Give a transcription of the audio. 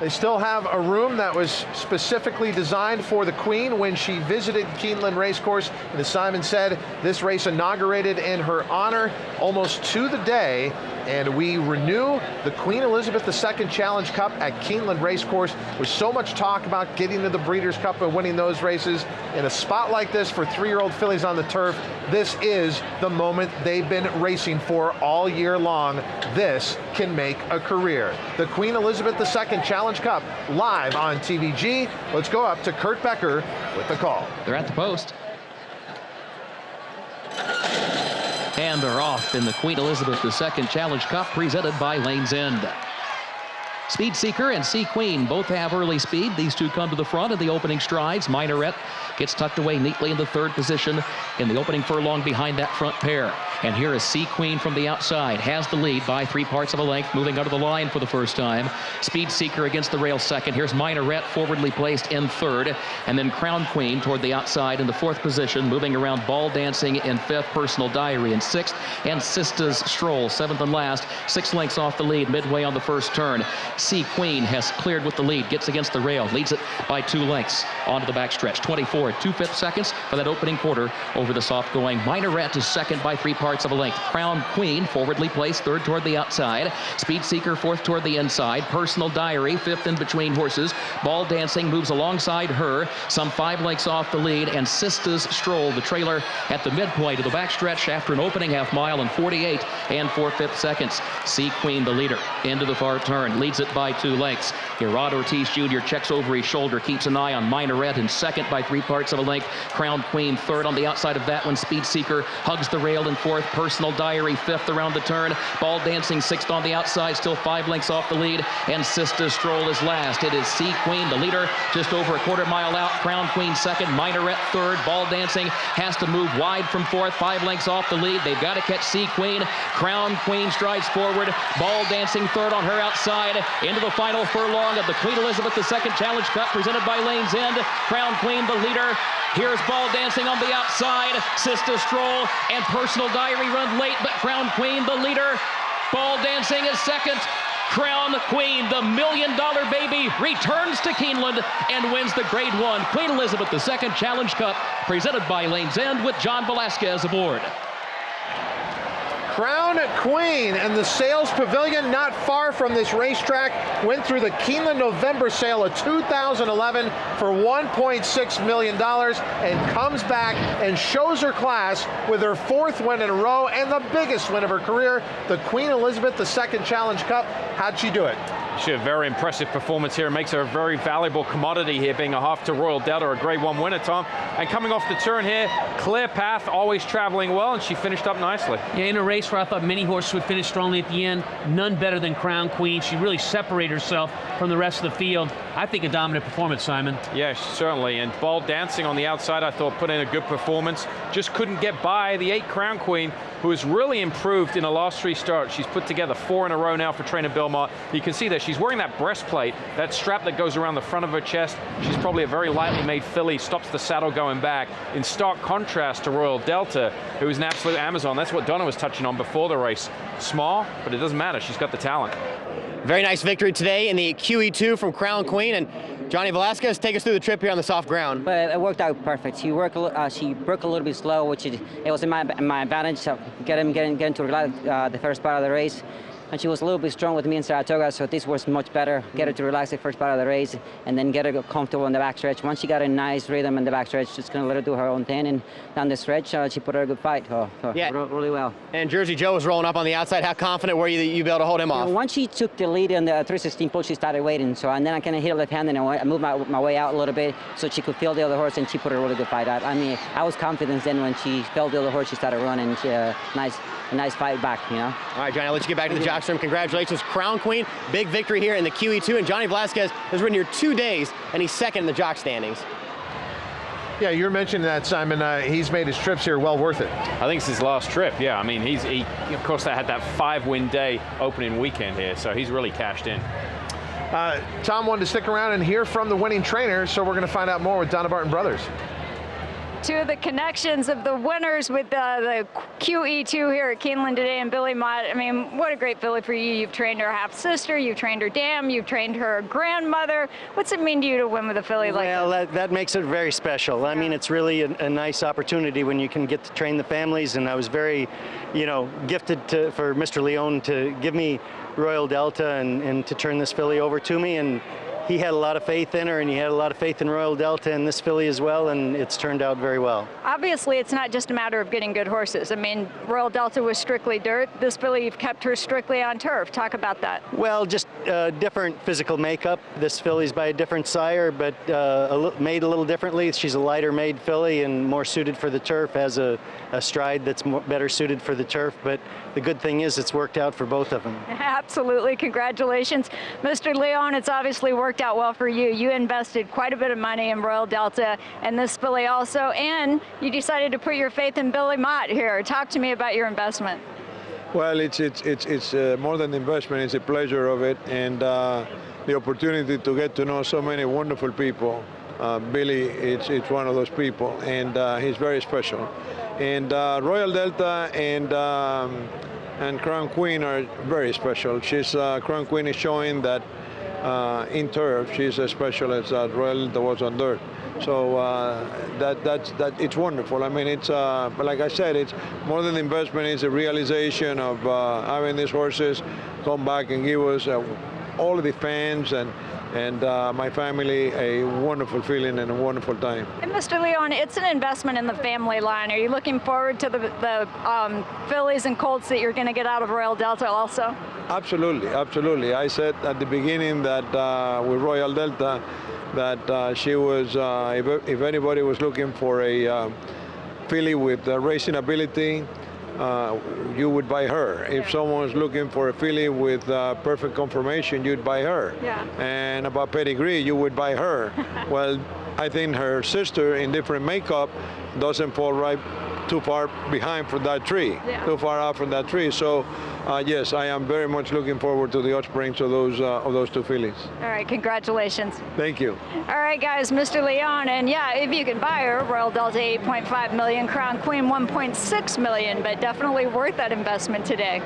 They still have a room that was specifically designed for the Queen when she visited Keeneland Racecourse. And as Simon said, this race inaugurated in her honor almost to the day. And we renew the Queen Elizabeth II Challenge Cup at Keeneland Racecourse. With so much talk about getting to the Breeders' Cup and winning those races. In a spot like this for 3-year-old fillies on the turf, this is the moment they've been racing for all year long. This can make a career. The Queen Elizabeth II Challenge Cup live on TVG. Let's go up to Kurt Becker with the call. They're at the post. And they're off in the Queen Elizabeth II Challenge Cup presented by Lane's End. Speed Seeker and Sea Queen both have early speed. These two come to the front in the opening strides. Minaret gets tucked away neatly in the third position in the opening furlong behind that front pair. And here is Sea Queen from the outside. Has the lead by 3/4 of a length, moving under the line for the first time. Speed Seeker against the rail second. Here's Minaret forwardly placed in third. And then Crown Queen toward the outside in the fourth position, moving around Ball Dancing in fifth, Personal Diary in sixth, and Sista's Stroll seventh and last, 6 lengths off the lead midway on the first turn. Sea Queen has cleared with the lead, gets against the rail, leads it by 2 lengths onto the backstretch. 24 2/5 seconds for that opening quarter over the soft going. Minaret is second by 3/4 of a length. Crown Queen forwardly placed third toward the outside. Speed Seeker fourth toward the inside. Personal Diary fifth in between horses. Ball Dancing moves alongside her, some 5 lengths off the lead, and Sista's Stroll, the trailer, at the midpoint of the backstretch after an opening half mile in 48 4/5 seconds. Sea Queen, the leader, into the far turn, leads it by 2 lengths. Here, Rod Ortiz Jr. checks over his shoulder, keeps an eye on Minaret in second by 3/4 of a length. Crown Queen third on the outside of that one. Speed Seeker hugs the rail in fourth. Personal Diary fifth around the turn. Ball Dancing sixth on the outside, still 5 lengths off the lead. And Sista's Stroll is last. It is Sea Queen, the leader, just over a 1/4 mile out. Crown Queen second. Minaret third. Ball Dancing has to move wide from fourth, 5 lengths off the lead. They've got to catch Sea Queen. Crown Queen strides forward. Ball Dancing third on her outside. Into the final furlong of the Queen Elizabeth II Challenge Cup presented by Lane's End. Crown Queen, the leader. Here's Ball Dancing on the outside. Sister Stroll and Personal Diary run late, but Crown Queen, the leader. Ball Dancing is second. Crown Queen, the $1 million baby, returns to Keeneland and wins the Grade 1 Queen Elizabeth II Challenge Cup presented by Lane's End with John Velasquez aboard. Crown Queen and the Sales Pavilion, not far from this racetrack, went through the Keeneland November sale of 2011 for $1.6 million and comes back and shows her class with her 4th win in a row and the biggest win of her career, the Queen Elizabeth II Challenge Cup. How'd she do it? She had a very impressive performance here. It makes her a very valuable commodity here, being a half to Royal Delta, a Grade 1 winner, Tom. And coming off the turn here, clear path, always traveling well, and she finished up nicely. Yeah, in a race where I thought many horses would finish strongly at the end, none better than Crown Queen. She really separated herself from the rest of the field. I think a dominant performance, Simon. Yeah, certainly. And Ball Dancing on the outside, I thought, put in a good performance. Just couldn't get by the 8 Crown Queen, who has really improved in the last 3 starts. She's put together 4 in a row now for trainer Bill Mott. You can see that she's wearing that breastplate, that strap that goes around the front of her chest. She's probably a very lightly made filly, stops the saddle going back, in stark contrast to Royal Delta, who is an absolute Amazon. That's what Donna was touching on before the race. Small, but it doesn't matter. She's got the talent. Very nice victory today in the QE2 from Crown Queen. And Johnny Velasquez, take us through the trip here on the soft ground. But it worked out perfect. She broke a little bit slow, which it was in my advantage. So getting to relax the first part of the race. And she was a little bit strong with me in Saratoga, so this was much better. Get her to relax the first part of the race, and then get her comfortable in the backstretch. Once she got a nice rhythm in the backstretch, just gonna let her do her own thing, and down the stretch, she put her a good fight. Yeah, really well. And Jersey Joe was rolling up on the outside. How confident were you that you'd be able to hold him off? Once she took the lead in the 316 pull, she started waiting. So, and then I kind of hit her left hand, and I moved my way out a little bit, so she could feel the other horse, and she put a really good fight out. I mean, I was confident then when she felt the other horse, she started running. Nice fight back, you know. All right, Johnny, I'll let you get back to the jock's room. Congratulations, Crown Queen. Big victory here in the QE2, and Johnny Velasquez has ridden here 2 days, and he's second in the jock standings. Yeah, you're mentioning that, Simon. He's made his trips here well worth it. I think it's his last trip, yeah. I mean, he of course, they had that 5-win day opening weekend here, so he's really cashed in. Tom wanted to stick around and hear from the winning trainer, so we're going to find out more with Donna Barton Brothers. two of the connections of the winners with the QE2 here at Keeneland today, and Billy Mott. I mean, what a great filly for you. You've trained her half-sister, you've trained her dam, you've trained her grandmother. What's it mean to you to win with a filly like that? Well, that makes it very special. I mean, it's really a nice opportunity when you can get to train the families, and I was very, gifted for Mr. Leone to give me Royal Delta and to turn this filly over to me, and he had a lot of faith in her, and he had a lot of faith in Royal Delta and this filly as well, and it's turned out very well. Obviously, it's not just a matter of getting good horses. I mean, Royal Delta was strictly dirt. This filly, you've kept her strictly on turf. Talk about that. Well, just different physical makeup. This filly's by a different sire, but made a little differently. She's a lighter made filly and more suited for the turf, has a stride that's better suited for the turf, but the good thing is it's worked out for both of them. Absolutely. Congratulations. Mr. Leone, it's obviously worked out well for you. You invested quite a bit of money in Royal Delta and this filly also, and you decided to put your faith in Billy Mott here. Talk to me about your investment. Well, it's more than investment. It's a pleasure of it, and the opportunity to get to know so many wonderful people. Billy, it's one of those people, and he's very special. And Royal Delta and Crown Queen are very special. Crown Queen is showing that in turf she's as special as Royal Delta was on dirt. So that it's wonderful. I mean, it's but like I said, it's more than investment. It's a realization of having these horses come back and give us all of the fans and my family a wonderful feeling and a wonderful time. And Mr. Leone, it's an investment in the family line. Are you looking forward to the fillies and colts that you're going to get out of Royal Delta also? Absolutely, absolutely. I said at the beginning that with Royal Delta, that she was, if anybody was looking for a filly with racing ability, you would buy her. If someone was looking for a filly with perfect conformation, you'd buy her. Yeah. And about pedigree, you would buy her. Well, I think her sister in different makeup doesn't fall right too far behind from that tree, too far out from that tree. So, yes, I am very much looking forward to the offsprings of those two fillies. All right, congratulations. Thank you. All right, guys, Mr. Leone, and yeah, if you can buy her, Royal Delta 8.5 million, Crown Queen 1.6 million, but definitely worth that investment today.